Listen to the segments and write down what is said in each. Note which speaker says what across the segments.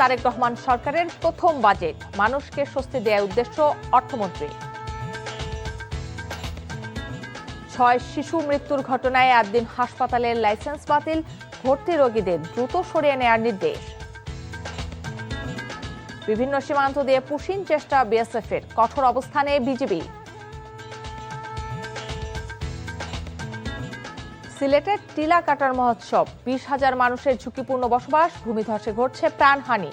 Speaker 1: তারেক রহমান সরকারের প্রথম বাজেট, মানুষকে স্বস্তি দেওয়ার উদ্দেশ্য অর্থমন্ত্রী। 6 শিশু মৃত্যুর ঘটনায় 1 দিন হাসপাতালের লাইসেন্স বাতিল, ভর্তি রোগীদের দ্রুত সরিয়ে নেওয়ার নির্দেশ। বিভিন্ন সীমান্ত দিয়ে পুশিং চেষ্টা বিএসএফের, কঠোর অবস্থানে বিজিবি। সিলেটের টিলা কাটার মহোৎসব, 20,000 মানুষের ঝুঁকিপূর্ণ বসবাস, ভূমিধসে ঘটছে প্রাণহানি।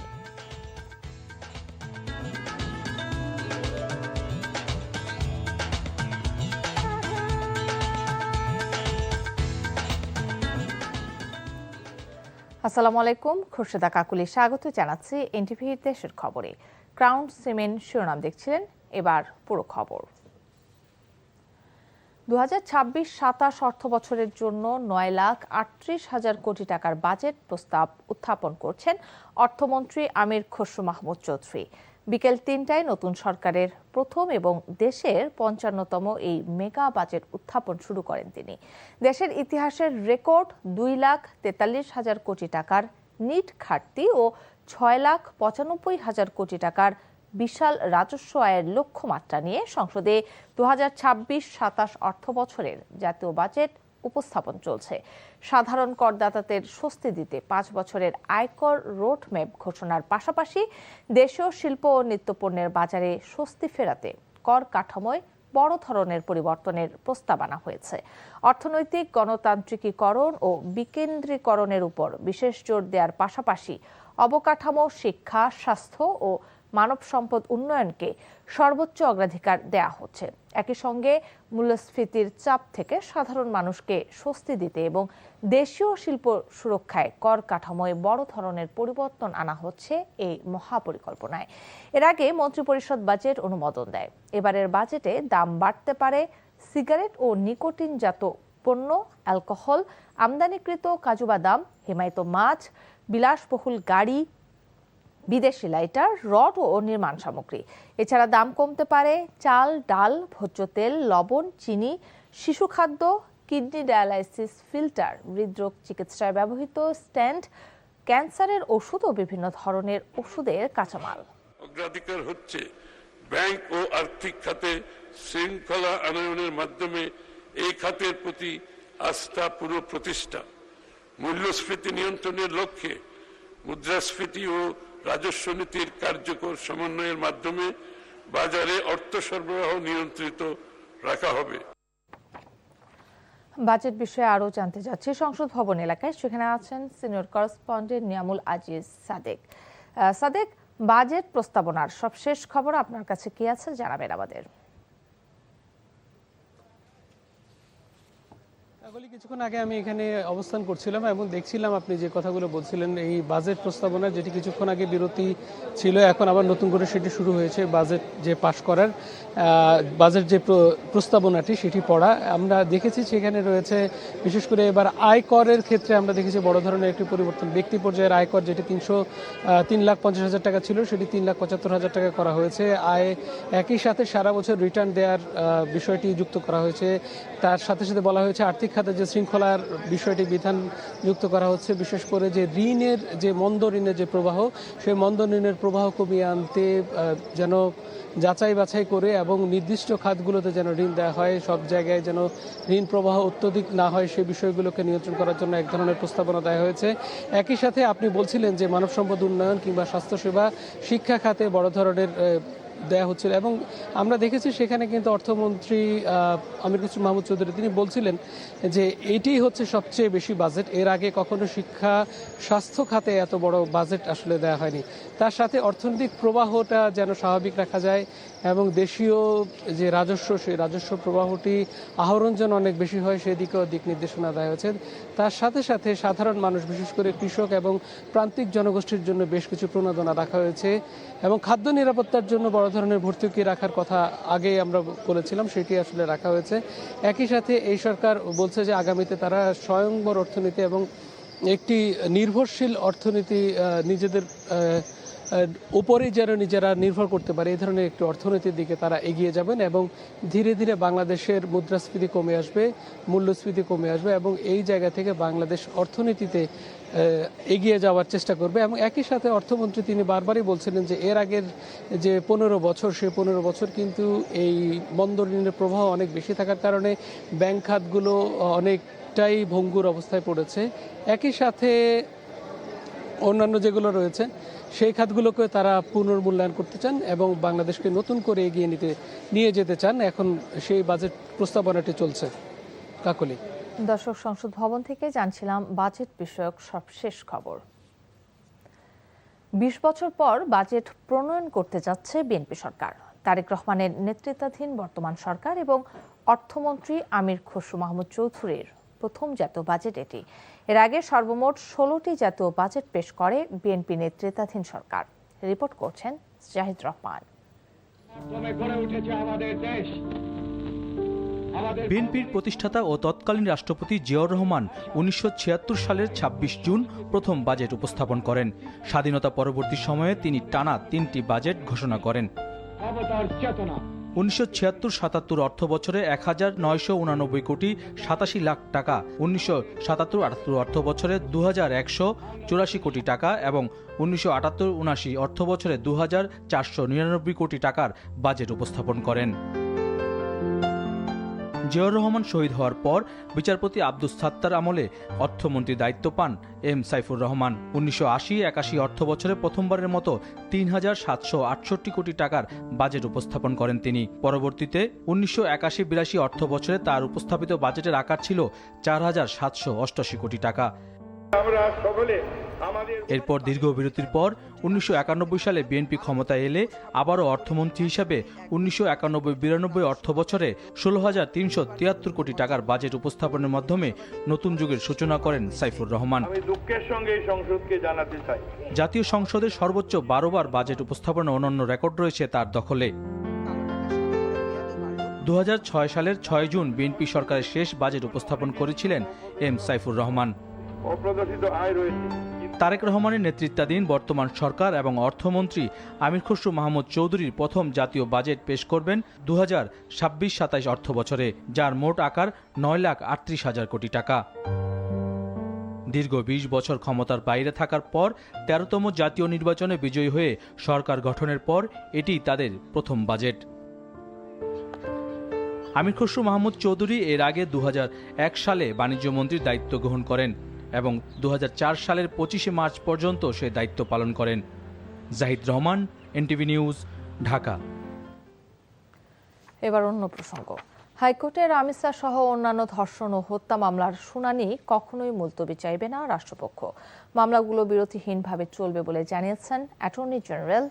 Speaker 1: আসসালামু আলাইকুম, খুরশেদা কাকুলি স্বাগত জানাচ্ছি এনটিভি দেশের খবরে। ক্রাউন সিমেন্ট শিরোনাম দেখছিলেন, এবার পুরো খবর। 2026-27 অর্থ বছরের জন্য 9,38,000 কোটি টাকার বাজেট প্রস্তাব উত্থাপন করছেন অর্থমন্ত্রী আমির খসরু মাহমুদ চৌধুরী। বিকেল 3টায় নতুন সরকারের প্রথম এবং দেশের 55তম এই মেগা বাজেট উত্থাপন শুরু করেন তিনি। দেশের ইতিহাসের রেকর্ড 2,43,000 কোটি টাকার নিট ঘাটতি ও 6,95,000 কোটি টাকার বিশাল রাজস্ব আয়ের লক্ষ্যমাত্রা নিয়ে সংসদে 2026-27 অর্থ বছরের জাতীয় বাজেট উপস্থাপন চলছে। সাধারণ করদাতাদের স্বস্তি দিতে 5 বছরের আয়কর রোডম্যাপ ঘোষণার পাশাপাশি দেশীয় শিল্প ও নিত্যপণ্যের বাজারে স্বস্তি ফেরাতে কর কাঠামোয় বড় ধরনের পরিবর্তনের প্রস্তাব আনা হয়েছে। অর্থনৈতিক গণতান্ত্রিকীকরণ ও বিকেন্দ্রীকরণের উপর বিশেষ জোর দেওয়ার পাশাপাশি অবকাঠামো, শিক্ষা, স্বাস্থ্য ও মানব সম্পদ উন্নয়নকে সর্বোচ্চ অগ্রাধিকার দেয়া হচ্ছে। একই সঙ্গে মূল্যস্ফীতির চাপ থেকে সাধারণ মানুষকে স্বস্তি দিতে এবং দেশীয় শিল্প সুরক্ষায় কর কাঠামোয় বড় ধরনের পরিবর্তন আনা হচ্ছে এই মহাপরিকল্পনায়। এর আগে মন্ত্রিপরিষদ বাজেট অনুমোদন দেয়। এবারের বাজেটে দাম বাড়তে পারে সিগারেট ও নিকোটিনজাত পণ্য, অ্যালকোহল, আমদানিকৃত কাজু বাদাম, হিমায়িত মাছ, বিলাসবহুল গাড়ি, বিদেশি লাইটার, রড ও নির্মাণ সামগ্রী। এছাড়া দাম কমতে পারে চাল, ডাল, ভোজ্য তেল, লবণ, চিনি, শিশু খাদ্য, কিডনি ডায়ালাইসিস ফিল্টার, হৃদরোগ চিকিৎসায় ব্যবহৃত স্ট্যান্ড, ক্যান্সারের ওষুধ ও বিভিন্ন ধরনের ওষুধের কাঁচামাল।
Speaker 2: অগ্রাধিকার হচ্ছে ব্যাংক ও আর্থিক খাতে শৃঙ্খলা আনয়নের মাধ্যমে এই খাতের প্রতি আস্থা পুনঃপ্রতিষ্ঠা, মূল্যস্ফীতি নিয়ন্ত্রণের লক্ষ্যে মুদ্রাস্ফীতি ও রাজস্ব নীতির কার্যকর সমন্বয়ের মাধ্যমে বাজারে অর্থ সরবরাহ নিয়ন্ত্রিত রাখা হবে।
Speaker 1: বাজেট বিষয়ে আরো জানতে যাচ্ছি সংসদ ভবন এলাকায়, সেখানে আছেন senior correspondent Niamul Aziz Sadek. Sadek, budget প্রস্তাবনার সবশেষ খবর আপনার কাছে কি আছে জানাবেন আমাদের।
Speaker 3: কিছুক্ষণ আগে আমি এখানে অবস্থান করছিলাম এবং দেখছিলাম আপনি যে কথাগুলো বলছিলেন এই বাজেট প্রস্তাবনা, যেটি কিছুক্ষণ আগে বিরতি ছিল, এখন আবার নতুন করে সেটি শুরু হয়েছে। বাজেট যে পাশ করার বাজেট যে প্রস্তাবনাটি সেটি পড়া আমরা দেখেছি, সেখানে রয়েছে বিশেষ করে এবার আয়করের ক্ষেত্রে আমরা দেখেছি বড় ধরনের একটি পরিবর্তন। ব্যক্তি পর্যায়ের আয়কর যেটি 3,50,000 টাকা ছিল সেটি 3,75,000 টাকা করা হয়েছে। একই সাথে সারা বছর রিটার্ন দেওয়ার বিষয়টি যুক্ত করা হয়েছে। তার সাথে সাথে বলা হয়েছে আর্থিক খাতে যে শৃঙ্খলার বিষয়টি বিধান যুক্ত করা হচ্ছে, বিশেষ করে যে ঋণের যে মন্দ ঋণের যে প্রবাহ, সেই মন্দ ঋণের প্রবাহ কমিয়ে আনতে যেন যাচাই বাছাই করে এবং নির্দিষ্ট খাতগুলোতে যেন ঋণ দেওয়া হয়, সব জায়গায় যেন ঋণ প্রবাহ অত্যধিক না হয় সে বিষয়গুলোকে নিয়ন্ত্রণ করার জন্য এক ধরনের প্রস্তাবনা দেওয়া হয়েছে। একই সাথে আপনি বলছিলেন যে মানব সম্পদ উন্নয়ন কিংবা স্বাস্থ্যসেবা, শিক্ষা খাতে বড় ধরনের দেয়া হচ্ছিল এবং আমরা দেখেছি সেখানে কিন্তু অর্থমন্ত্রী আমির খসরু মাহমুদ চৌধুরী তিনি বলছিলেন যে এটি হচ্ছে সবচেয়ে বেশি বাজেট, এর আগে কখনো শিক্ষা স্বাস্থ্য খাতে এত বড় বাজেট আসলে দেওয়া হয়নি। তার সাথে অর্থনৈতিক প্রবাহটা যেন স্বাভাবিক রাখা যায় এবং দেশীয় যে রাজস্ব সেই রাজস্ব প্রবাহটি আহরণ যেন অনেক বেশি হয় সেদিকেও দিক নির্দেশনা দেওয়া হয়েছে। তার সাথে সাথে সাধারণ মানুষ বিশেষ করে কৃষক এবং প্রান্তিক জনগোষ্ঠীর জন্য বেশ কিছু প্রণোদনা রাখা হয়েছে এবং খাদ্য নিরাপত্তার জন্য বড় ধরনের ভর্তুকি রাখার কথা আগে আমরা বলেছিলাম, সেটি আসলে রাখা হয়েছে। একই সাথে এই সরকার বলছে যে আগামীতে তারা স্বয়ংবর অর্থনীতি এবং একটি নির্ভরশীল অর্থনীতি নিজেদের উপরেই যেন নিজেরা নির্ভর করতে পারে এই ধরনের একটি অর্থনীতির দিকে তারা এগিয়ে যাবেন এবং ধীরে ধীরে বাংলাদেশের মুদ্রাস্ফীতি কমে আসবে, মূল্যস্ফীতি কমে আসবে এবং এই জায়গা থেকে বাংলাদেশ অর্থনীতিতে এগিয়ে যাওয়ার চেষ্টা করবে। এবং একই সাথে অর্থমন্ত্রী তিনি বারবারই বলছিলেন যে এর আগের যে 15 বছর, সেই 15 বছর কিন্তু এই মন্দ ঋণের প্রবাহ অনেক বেশি থাকার কারণে ব্যাংক খাতগুলো অনেকটাই ভঙ্গুর অবস্থায় পড়েছে। একই সাথে অন্যান্য যেগুলো রয়েছে সেই খাতগুলোকে তারা পুনর্মূল্যায়ন করতে চান এবং বাংলাদেশকে নতুন করে এগিয়ে নিয়ে যেতে চান। এখন সেই বাজেট প্রস্তাবনাটি চলছে। কাকলি।
Speaker 1: দর্শক, সংসদ ভবন থেকে জানছিলাম বাজেট বিষয়ক সবশেষ খবর। 20 বছর পর বাজেট প্রণয়ন করতে যাচ্ছে বিএনপি সরকার। তারেক রহমানের নেতৃত্বাধীন বর্তমান সরকার এবং অর্থমন্ত্রী আমির খসরু মাহমুদ চৌধুরীর প্রথম জাতীয় বাজেট এটি। এর আগে সর্বমোট 16টি জাতীয় বাজেট পেশ করে বিএনপি নেতৃত্বাধীন সরকার। রিপোর্ট করছেন জাহিদ রহমান।
Speaker 4: বিএনপির প্রতিষ্ঠাতা ও তৎকালীন রাষ্ট্রপতি জিয়াউর রহমান 1976 সালের 26 জুন প্রথম বাজেট উপস্থাপন করেন। স্বাধীনতা পরবর্তী সময়ে তিনি টানা 3টি বাজেট ঘোষণা করেন। 1976-77 অর্থ বছরে 1989 কোটি 87 লাখ টাকা, 1977-78 অর্থ বছরে 2184 কোটি টাকা এবং 1978-79 অর্থ বছরে 2499 কোটি টাকার বাজেট উপস্থাপন করেন। জিয়াউর রহমান শহীদ হওয়ার পর বিচারপতি আব্দুস সাত্তার আমলে অর্থমন্ত্রীর দায়িত্ব পান এম সাইফুর রহমান। 1980-81 অর্থ বছরে প্রথমবারের মতো 3768 কোটি টাকার বাজেট উপস্থাপন করেন তিনি। পরবর্তীতে 1981-82 অর্থ বছরে তার উপস্থাপিত বাজেটের আকার ছিল 4788 কোটি টাকা। এরপর দীর্ঘ বিরতির পর 1991 সালে বিএনপি ক্ষমতায় এলে আবারও অর্থমন্ত্রী হিসাবে 1991-92 অর্থ বছরে 16,373 কোটি টাকার বাজেট উপস্থাপনের মাধ্যমে নতুন যুগের সূচনা করেন সাইফুর রহমান।
Speaker 5: আমি দুঃখের সঙ্গে এই সংসদকে জানাতে চাই,
Speaker 4: জাতীয় সংসদের সর্বোচ্চ 12 বার বাজেট উপস্থাপনের অনন্য রেকর্ড রয়েছে তার দখলে। 2006 সালের 6 জুন বিএনপি সরকারের শেষ বাজেট উপস্থাপন করেছিলেন এম সাইফুর রহমান।
Speaker 5: অপ্রদর্শিত আয় রয়েছে।
Speaker 4: তারেক রহমানের নেতৃত্বাধীন বর্তমান সরকার এবং অর্থমন্ত্রী আমির খসরু মাহমুদ চৌধুরীর প্রথম জাতীয় বাজেট পেশ করবেন 2026-27 অর্থ বছরে, যার মোট আকার 9,38,000 কোটি টাকা। দীর্ঘ 20 বছর ক্ষমতার বাইরে থাকার পর 13তম জাতীয় নির্বাচনে বিজয়ী হয়ে সরকার গঠনের পর এটি তাদের প্রথম বাজেট। আমির খসরু মাহমুদ চৌধুরী এর আগে 2001 সালে বাণিজ্য মন্ত্রীর দায়িত্ব গ্রহণ করেন এবং 2004 সালের 25 মার্চ পর্যন্ত সে দায়িত্ব পালন করেন। Zahid Rahman, NTV news, Dhaka.
Speaker 1: এবার অন্য প্রসঙ্গ। হাইকোর্টের রামিসা সহ অন্যান্য ধর্ষণ ও হত্যা মামলার শুনানি কখনোই মুলতবি চাইবে না রাষ্ট্রপক্ষ। মামলাগুলো বিরতিহীনভাবে চলবে বলে জানিয়েছেন অ্যাটর্নি জেনারেল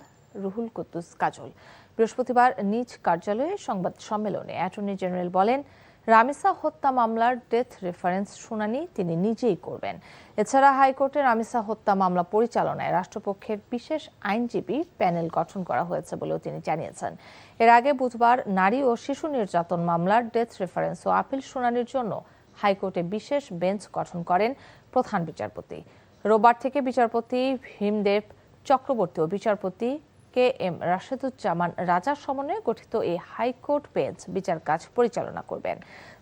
Speaker 1: রুহুল কুদ্দুস কাজল। বৃহস্পতিবার নিজ কার্যালয়ে সংবাদ সম্মেলনে অ্যাটর্নি জেনারেল বলেন, রামিসা হত্যা মামলার ডেথ রেফারেন্স শুনানি তিনি নিজেই করবেন। এছাড়া হাইকোর্টের রামিসা হত্যা মামলা পরিচালনায় রাষ্ট্রপক্ষের বিশেষ আইনজীবী প্যানেল গঠন করা হয়েছে বলেও তিনি জানিয়েছেন। এর আগে বুধবার নারী ও শিশু নির্যাতন মামলার ডেথ রেফারেন্স ও আপিল শুনানির জন্য হাইকোর্টে বিশেষ বেঞ্চ গঠন করেন প্রধান বিচারপতি। রোববার থেকে বিচারপতি ভীমদেব চক্রবর্তী ও বিচারপতি KM রাশেদুজ্জামান রাজার সমন্বয়ে গঠিত এই হাইকোর্ট বেঞ্চ বিচার কাজ পরিচালনা করবেন।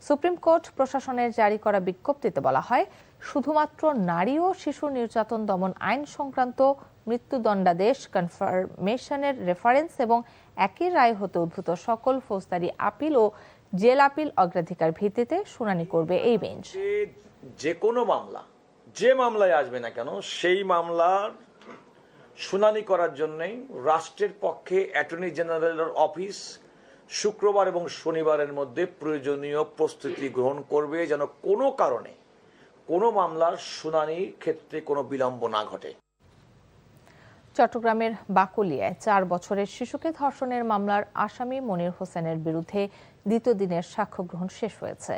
Speaker 1: সুপ্রিম কোর্ট প্রশাসনের জারি করা বিজ্ঞপ্তিতে বলা হয়, শুধুমাত্র নারী ও শিশু নির্যাতন দমন আইন সংক্রান্ত মৃত্যুদণ্ডাদেশ কনফার্মেশনের রেফারেন্স এবং একই রায় হতে উদ্ভূত সকল ফৌজদারি আপিল ও জেল আপিল অগ্রাধিকার ভিত্তিতে শুনানি করবে এই বেঞ্চ।
Speaker 6: যে কোনো মামলা, যে মামলায় আসবে না কেন, সেই মামলার শুনানি করার জন্যই রাষ্ট্রের পক্ষে অ্যাটর্নি জেনারেলের অফিস শুক্রবার এবং শনিবারের মধ্যে প্রয়োজনীয় প্রস্তুতি গ্রহণ করবে, যেন কোনো কারণে কোনো মামলার শুনানির ক্ষেত্রে কোনো বিলম্ব না ঘটে।
Speaker 1: চট্টগ্রামের বাকুলিয়ায় 4 বছরের শিশুকে ধর্ষণের মামলার আসামি মনির হোসেনের বিরুদ্ধে দ্বিতীয় দিনের সাক্ষ্য গ্রহণ শেষ হয়েছে।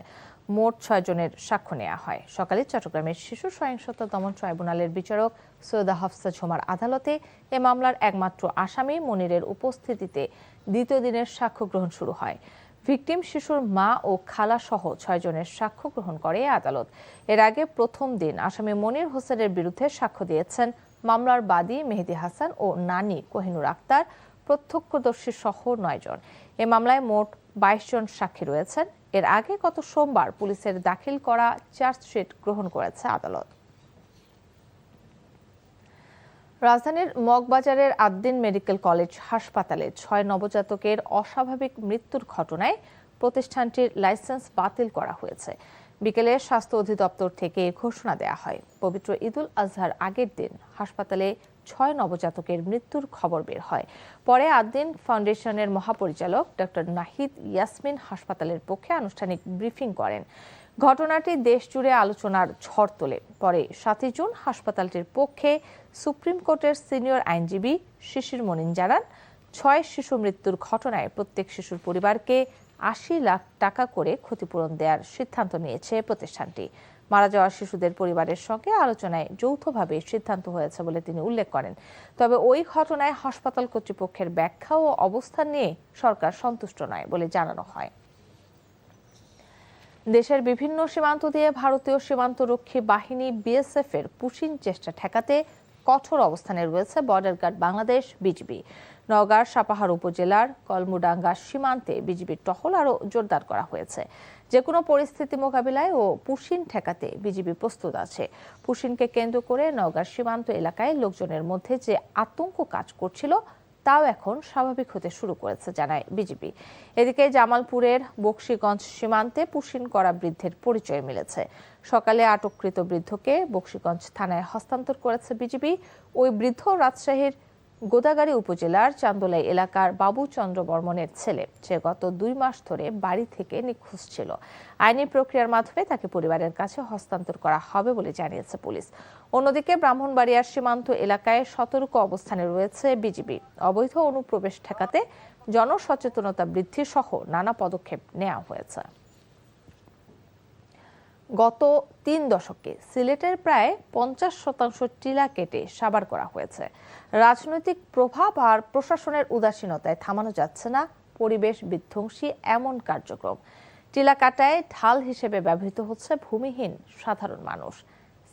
Speaker 1: মোট 6 জনের সাক্ষ্য নেওয়া হয়। সকালে চট্টগ্রামের শিশু সহিংসতা দমন ট্রাইব্যুনালের বিচারক সৈয়দা হাফসা ঝুমার আদালতে এ মামলার একমাত্র আসামি মনিরের উপস্থিতিতে দ্বিতীয় দিনের সাক্ষ্য গ্রহণ শুরু হয়। ভিকটিম শিশুর মা ও খালা সহ 6 জনের সাক্ষ্য গ্রহণ করে আদালত। এর আগে প্রথম দিন আসামি মনির হোসেনের বিরুদ্ধে সাক্ষ্য দিয়েছেন মামলার বাদী মেহেদী হাসান ও নানি কোহিনুর আক্তার, প্রত্যক্ষদর্শী সহ 9 জন। এ মামলায় মোট 22 জন সাক্ষী রয়েছেন। এর আগে গত সোমবার পুলিশের দাখিল করা চার্জশিট গ্রহণ করেছে আদালত। রাজধানীর মগবাজারের আদ্দিন মেডিকেল কলেজ হাসপাতালে 6 নবজাতকের অস্বাভাবিক মৃত্যুর ঘটনায় প্রতিষ্ঠানটির লাইসেন্স বাতিল করা হয়েছে। বিকেলে স্বাস্থ্য অধিদপ্তর থেকে ঘোষণা দেওয়া হয়। পবিত্র ঈদুল আজহার আগের দিন হাসপাতালে 6 নবজাতকের মৃত্যুর খবর বের হয়। পরে আদ্দিন ফাউন্ডেশনের মহাপরিচালক ডক্টর নাহিদ ইয়াসমিন হাসপাতালের পক্ষে আনুষ্ঠানিক ব্রিফিং করেন। ঘটনাটি দেশজুড়ে আলোচনার ঝড় তোলে। পরে 7 জুন হাসপাতালটির পক্ষে সুপ্রিম কোর্টের সিনিয়র আইনজীবী শিশির মনিন জানান, 6 শিশু মৃত্যুর ঘটনায় প্রত্যেক শিশুর পরিবারকে 80 লাখ টাকা করে ক্ষতিপূরণ দেওয়ার সিদ্ধান্ত নিয়েছে প্রতিষ্ঠানটি। মারা যাওয়া শিশুদের পরিবারের সঙ্গে আলোচনায় যৌথভাবে সিদ্ধান্ত হয়েছে বলে তিনি উল্লেখ করেন। তবে ওই ঘটনায় হাসপাতাল কর্তৃপক্ষের ব্যাখ্যা ও অবস্থান নিয়ে সরকার সন্তুষ্ট নয় বলে জানানো হয়। দেশের বিভিন্ন সীমান্ত দিয়ে ভারতীয় সীমান্তরক্ষী বাহিনী বিএসএফ এর পুশিন চেষ্টা ঠেকাতে কঠোর অবস্থানে রয়েছে বর্ডার গার্ড বাংলাদেশ বিজিবি। নওগাঁর সাপাহার উপজেলার কলমুডাঙ্গা সীমান্তে বিজিবির টহল আরও জোরদার করা হয়েছে। যে কোনো পরিস্থিতি মোকাবিলায় ও পুশিন ঠেকাতে বিজিবি প্রস্তুত আছে। পুশিনকে কেন্দ্র করে নওগাঁর সীমান্ত এলাকায় লোকজনের মধ্যে যে আতঙ্ক কাজ করছিল তাও এখন স্বাভাবিক হতে শুরু করেছে জানায় বিজিবি। এদিকে জামালপুরের বকশীগঞ্জ সীমান্তে পুশিন করা বৃদ্ধের পরিচয় মিলেছে। সকালে আটককৃত বৃদ্ধকে বকশীগঞ্জ থানায় হস্তান্তর করেছে বিজিবি। ওই বৃদ্ধ রাজশাহীর গোদাগাড়ী উপজেলার চান্দোলাই এলাকার বাবু চন্দ্র বর্মনের ছেলে। সে গত 2 মাস ধরে বাড়ি থেকে নিখোঁজ ছিল। আইনি প্রক্রিয়ার মাধ্যমে তাকে পরিবারের কাছে হস্তান্তর করা হবে বলে জানিয়েছে পুলিশ। অন্যদিকে ব্রাহ্মণবাড়িয়ার সীমান্ত এলাকায় সতর্ক অবস্থানে রয়েছে বিজিবি। অবৈধ অনুপ্রবেশ ঠেকাতে জনসচেতনতা বৃদ্ধি সহ নানা পদক্ষেপ নেওয়া হয়েছে। গত 3 দশকে সিলেটের প্রায় 50% টিলা কেটে সাবার করা হয়েছে। রাজনৈতিক প্রভাব আর প্রশাসনের উদাসীনতায় থামানো যাচ্ছে না পরিবেশ বিধ্বংসী এমন কার্যক্রম। টিলা কাটায় ঢাল হিসেবে ব্যবহৃত হচ্ছে ভূমিহীন সাধারণ মানুষ।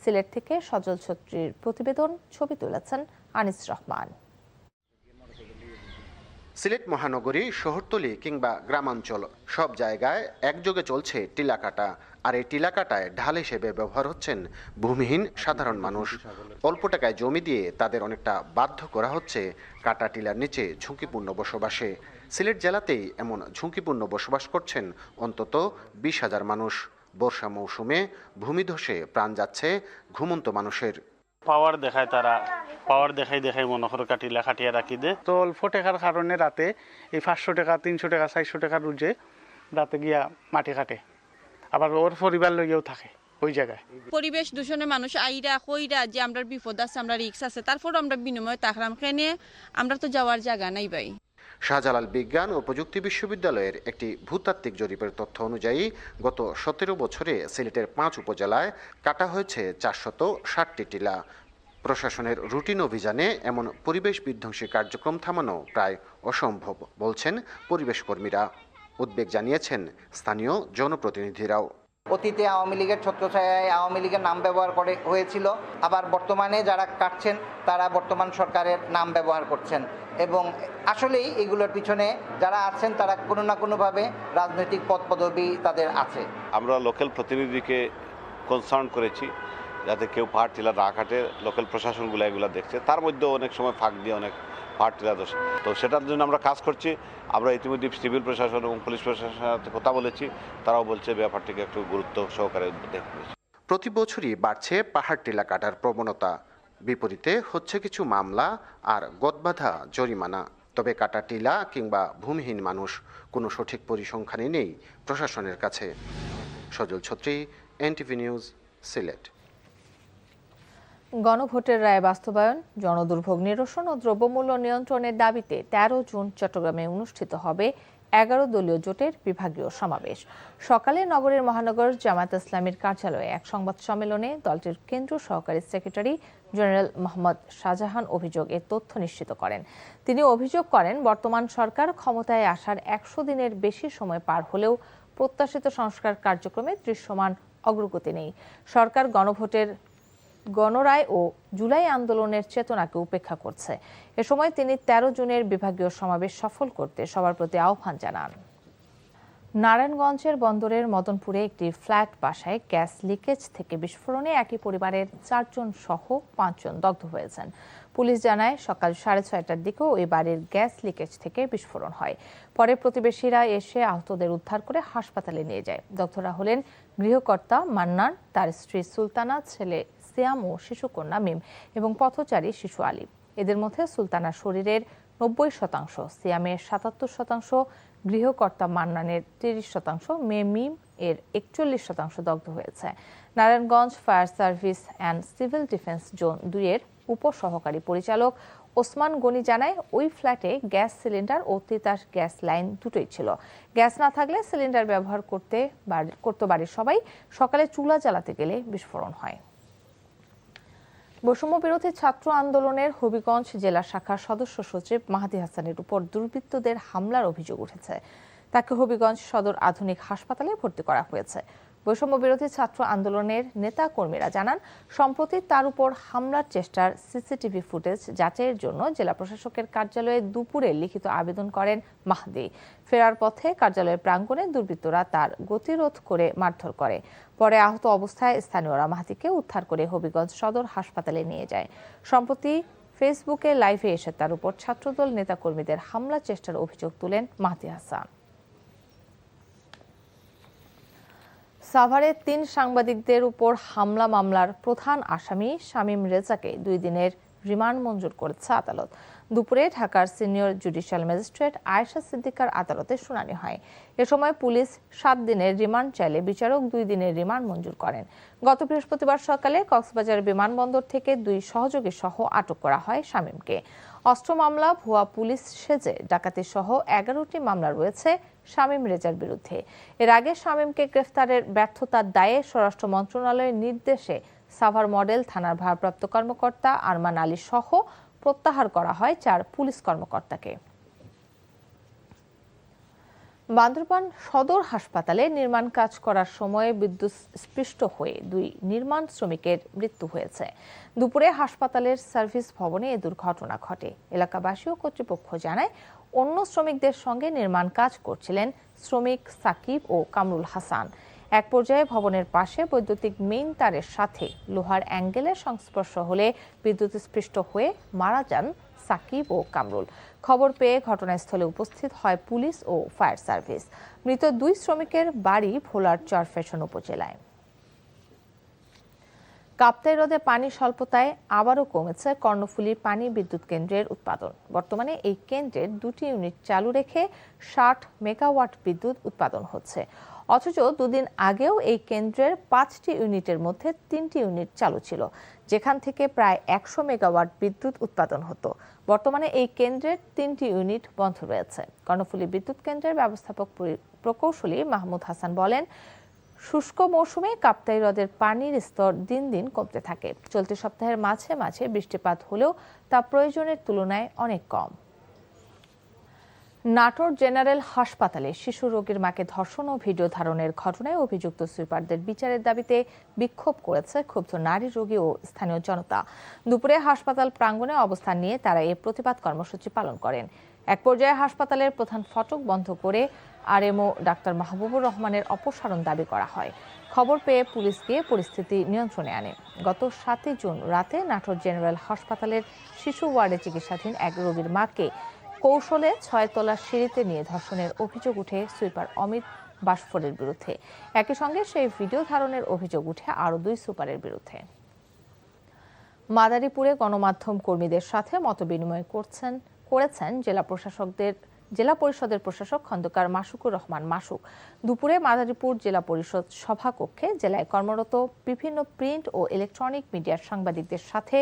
Speaker 1: সিলেট থেকে সজল ছত্রীর প্রতিবেদন, ছবি তুলেছেন আনিস রহমান।
Speaker 7: সিলেট মহানগরী, শহরতলি কিংবা গ্রামাঞ্চল সব জায়গায় একযোগে চলছে টিলা কাটা। আর এই টিলা কাটায় ঢাল হিসেবে ব্যবহার হচ্ছেন ভূমিহীন সাধারণ মানুষ। অল্প টাকায় জমি দিয়ে তাদের অনেকটা বাধ্য করা হচ্ছে কাটা টিলার নিচে ঝুঁকিপূর্ণ বসবাসে। সিলেট জেলাতেই এমন ঝুঁকিপূর্ণ বসবাস করছেন অন্তত 20,000 মানুষ। বর্ষা মৌসুমে ভূমিধসে প্রাণ যাচ্ছে ঘুমন্ত মানুষের।
Speaker 8: পাওয়ার দেখায়, তারা পাওয়ার দেখাই মনে করে কাটিলা কাটিয়া রাখি দে। তো অল্প টাকার কারণে রাতে এই 500 টাকা, 300 টাকা, 400 টাকা রুজে রাতে গিয়া মাটি কাটে, আবার ওর পরিবার লইয়াও থাকে ওই জায়গায়।
Speaker 9: পরিবেশ দূষণে মানুষ আইরা কইরা যে আমরা বিপদ আছে, আমরা রিস্ক আছে, তারপর আমরা বিনিময়ে তাকরাম খেয়ে আমরা তো যাওয়ার জায়গা নাই ভাই।
Speaker 7: শাহজালাল বিজ্ঞান ও প্রযুক্তি বিশ্ববিদ্যালয়ের একটি ভূতাত্ত্বিক জরিপের তথ্য অনুযায়ী গত 17 বছরে সিলেটের 5 উপজেলায় কাটা হয়েছে 460টি টিলা। প্রশাসনের রুটিন অভিযানে এমন পরিবেশ বিধ্বংসী কার্যক্রম থামানো প্রায় অসম্ভব বলছেন পরিবেশ কর্মীরা। উদ্বেগ জানিয়েছেন স্থানীয় জনপ্রতিনিধিরাও।
Speaker 10: অতীতে আওয়ামী লীগের ছত্রছায়ায় আওয়ামী লীগের নাম ব্যবহার হয়েছিল, আবার বর্তমানে যারা কাটছেন তারা বর্তমান সরকারের নাম ব্যবহার করছেন, এবং আসলেই এগুলোর পিছনে যারা আছেন তারা কোনো না কোনোভাবে রাজনৈতিক পদ পদবি তাদের আছে। আমরা
Speaker 5: লোকাল প্রতিনিধিকে কনসার্ন করেছি যাতে কেউ পাহাড় টিলা না কাটে। লোকাল প্রশাসনগুলো এগুলো দেখছে, তার মধ্যে অনেক সময় ফাঁক দিয়ে অনেক পাহাড় টিলা দোষ, তো সেটার জন্য আমরা কাজ করছি। আমরা ইতিমধ্যে সিভিল প্রশাসন এবং পুলিশ প্রশাসনের সাথে কথা বলেছি, তারাও বলছে ব্যাপারটিকে একটু গুরুত্ব সহকারে দেখবে।
Speaker 7: প্রতি বছরই বাড়ছে পাহাড় টিলা কাটার প্রবণতা। বিপরীতে হচ্ছে কিছু মামলা আর গদবাঁধা জরিমানা। তবে কাটা টিলা কিংবা ভূমিহীন মানুষ, কোনো সঠিক পরিসংখ্যানই নেই প্রশাসনের কাছে। সজল ছত্রী, এনটিভি নিউজ, সিলেট।
Speaker 1: গণভোটের রায় বাস্তবায়ন, জনদুর্ভোগ নিরসন ও দ্রব্যমূল্য নিয়ন্ত্রণের দাবিতে 13 জুন চট্টগ্রামে অনুষ্ঠিত হবে 11 দলীয় জোটের বিভাগীয় সমাবেশ। সকালে নগরের মহানগর জামায়াত ইসলামীর কার্যালয়ে এক সংবাদ সম্মেলনে দলটির কেন্দ্রীয় সহকারী সেক্রেটারি জেনারেল মোহাম্মদ শাহজাহান অভিযোগের তথ্য নিশ্চিত করেন। তিনি অভিযোগ করেন, বর্তমান সরকার ক্ষমতায় আসার 100 দিনের বেশি সময় পার হলেও প্রত্যাশিত সংস্কার কার্যক্রমে দৃশ্যমান অগ্রগতি নেই। সরকার গণভোটের গণরায় ও জুলাই আন্দোলনের চেতনাকে উপেক্ষা করছে। এ সময় তিনি 13 জুনের বিভাগীয় সমাবেশ সফল করতে সবার প্রতি আহ্বান জানান। নারায়ণগঞ্জের বন্দরের মদনপুরে একটি ফ্ল্যাট বাসায় গ্যাস লিকেজ থেকে বিস্ফোরণে একই পরিবারের 4 জন সহ 5 জন দগ্ধ হয়েছেন। পুলিশ জানায় সকাল 6:30টার দিকে ওই বাড়ির গ্যাস লিকেজ থেকে বিস্ফোরণ হয়। পরে প্রতিবেশীরা এসে আহতদের উদ্ধার করে হাসপাতালে নিয়ে যায়। দগ্ধরা হলেন গৃহকর্তা মান্নান, তার স্ত্রী সুলতানা, ছেলে সিয়াম ও শিশুকন্যা মিম এবং পথচারী শিশু আলী। এদের মধ্যে সুলতানার শরীরের 90%, সিয়ামের 77%, গৃহকর্তা মান্নানের 30%, মেয়ে মিম এর 41% দগ্ধ হয়েছে। Narayanganj fire service and civil defence zone 2 এর উপসহকারী পরিচালক ওসমান গনি জানায়, ওই ফ্ল্যাটে গ্যাস সিলিন্ডার ও তিতাস গ্যাস লাইন দুটোই ছিল। গ্যাস না থাকলে সিলিন্ডার ব্যবহার করতে বাড়ির সবাই। সকালে চুলা জ্বালাতে গেলে বিস্ফোরণ হয়। বৈষম্য বিরোধী ছাত্র আন্দোলনের হবিগঞ্জ জেলা শাখার সদস্য সচিব মাহাদি হাসানের উপর দুর্বৃত্তদের হামলার অভিযোগ উঠেছে। তাকে হবিগঞ্জ সদর আধুনিক হাসপাতালে ভর্তি করা হয়েছে। বৈষম্য বিরোধী ছাত্র আন্দোলনের নেতা কর্মীরা জানান, সম্প্রতি তার উপর হামলার চেষ্টার সিসিটিভি ফুটেজ যাচাইয়ের জন্য জেলা প্রশাসকের কার্যালয়ে দুপুরে লিখিত আবেদন করেন মাহদি। ফেরার পথে কার্যালয়ের প্রাঙ্গণে দুর্বৃত্তরা তার গতিরোধ করে মারধর করে। পরে আহত অবস্থায় স্থানীয়রা মাহদিকে উদ্ধার করে হবিগঞ্জ সদর হাসপাতালে নিয়ে যায়। সম্প্রতি ফেসবুকে লাইভে এসে তার উপর ছাত্রদল নেতাকর্মীদের হামলা চেষ্টার অভিযোগ তুলেন মাহদি হাসান। সাভারে 3 সাংবাদিকদের উপর হামলা মামলার প্রধান আসামি শামীম রেজাকে 2 দিনের রিমান্ড মঞ্জুর করেছে আদালত। দুপুরে ঢাকার সিনিয়র জুডিশিয়াল ম্যাজিস্ট্রেট আয়েশা সিদ্দিকার আদালতে শুনানি হয়। এ সময় পুলিশ 7 দিনের রিমান্ড চাইলে বিচারক 2 দিনের রিমান্ড মঞ্জুর করেন। গত বৃহস্পতিবার সকালে কক্সবাজার বিমানবন্দর থেকে 2 সহযোগী সহ আটক করা হয় শামীমকে। অস্ত্র মামলা, ভুয়া পুলিশ সেজে ডাকাতি সহ 11টি মামলা রয়েছে শামীম রেজার বিরুদ্ধে। এর আগে শামীমকে গ্রেফতারের ব্যর্থতার দায়ে স্বরাষ্ট্র মন্ত্রণালয়ের নির্দেশে সাভার মডেল থানার ভারপ্রাপ্ত কর্মকর্তা আরমান আলী সহ প্রত্যাহার করা হয় 4 পুলিশ কর্মকর্তাকে। বান্দরবান সদর হাসপাতালে নির্মাণ কাজ করার সময় বিদ্যুৎ স্পৃষ্ট হয়ে 2 নির্মাণ শ্রমিকের মৃত্যু হয়েছে। দুপুরে হাসপাতালের সার্ভিস ভবনে এ দুর্ঘটনা ঘটে। এলাকাবাসী ও কর্তৃপক্ষ জানায়, অন্য শ্রমিকদের সঙ্গে নির্মাণ কাজ করছিলেন শ্রমিক সাকিব ও কামরুল হাসান। এক পর্যায়ে ভবনের পাশে বৈদ্যুতিক মেইন তারের সাথে লোহার অ্যাঙ্গেলের সংস্পর্শ হলে বিদ্যুৎ স্পৃষ্ট হয়ে মারা যান সাকিব ও কামরুল। খবর পেয়ে ঘটনাস্থলে উপস্থিত হয় পুলিশ ও ফায়ার সার্ভিস। মৃত 2 শ্রমিকের বাড়ি ভোলার চরফ্যাশন উপজেলায়। কাপ্তাই হ্রদে পানি স্বল্পতায় আবারও কমেছে কর্ণফুলী পানি বিদ্যুৎ কেন্দ্রের উৎপাদন। বর্তমানে এই কেন্দ্রের 2টি ইউনিট চালু রেখে 60 মেগাওয়াট বিদ্যুৎ উৎপাদন হচ্ছে। অথচ 2 দিন আগেও এই কেন্দ্রের 5টি ইউনিটের মধ্যে 3টি ইউনিট চালু ছিল, যেখান থেকে প্রায় 100 মেগাওয়াট বিদ্যুৎ উৎপাদন হতো। বর্তমানে এই কেন্দ্রের 3টি ইউনিট বন্ধ রয়েছে। কর্ণফুলী বিদ্যুৎ কেন্দ্রের ব্যবস্থাপক প্রকৌশলী মাহমুদ হাসান বলেন, শুষ্ক মৌসুমে কাপ্তাই হ্রদের পানির স্তর দিন দিন কমতে থাকে। চলতি সপ্তাহের মাঝে মাঝে বৃষ্টিপাত হলেও তা প্রয়োজনের তুলনায় অনেক কম। নাটোর জেনারেল হাসপাতালে শিশু রোগীর মাকে ধর্ষণ ও ভিডিও ধারণের ঘটনায় অভিযুক্ত সুইপারদের বিচারের দাবিতে বিক্ষোভ করেছে ক্ষুব্ধ নারী রোগী ও স্থানীয় জনতা। দুপুরে হাসপাতাল প্রাঙ্গণে অবস্থান নিয়ে তারা এই প্রতিবাদ কর্মসূচি পালন করেন। এক পর্যায়ে হাসপাতালের প্রধান ফটক বন্ধ করে আরএমও ডাক্তার মাহবুবুর রহমানের অপসারণ দাবি করা হয়। খবর পেয়ে পুলিশ গিয়ে পরিস্থিতি নিয়ন্ত্রণে আনে। গত 7 জুন রাতে নাটোর জেনারেল হাসপাতালের শিশু ওয়ার্ডে চিকিৎসাধীন এক রোগীর মাকে কৌশলে 6 তলার সিঁড়িতে নিয়ে ধর্ষণের অভিযোগ উঠে সুইপার অমিত বাসফোরের বিরুদ্ধে। একই সঙ্গে সেই ভিডিও ধারণের অভিযোগ উঠে আরও 2 সুপারের বিরুদ্ধে। মাদারীপুরে গণমাধ্যম কর্মীদের সাথে মতবিনিময় করেছেন জেলা পরিষদের প্রশাসক খন্দকার মাসুকুর রহমান মাসুক। দুপুরে মাদারীপুর জেলা পরিষদ সভাকক্ষে জেলায় কর্মরত বিভিন্ন প্রিন্ট ও ইলেকট্রনিক মিডিয়ার সাংবাদিকদের সাথে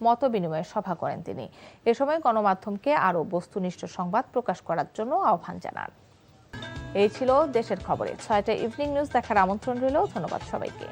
Speaker 1: মতবিনিময় সভা করেন তিনি। এ সময় গণমাধ্যমকে আরও বস্তুনিষ্ঠ সংবাদ প্রকাশ করার জন্য আহ্বান জানান। এই ছিল দেশের খবরে। 6টা ইভিনিং নিউজ দেখার আমন্ত্রণ রইল। ধন্যবাদ সবাইকে।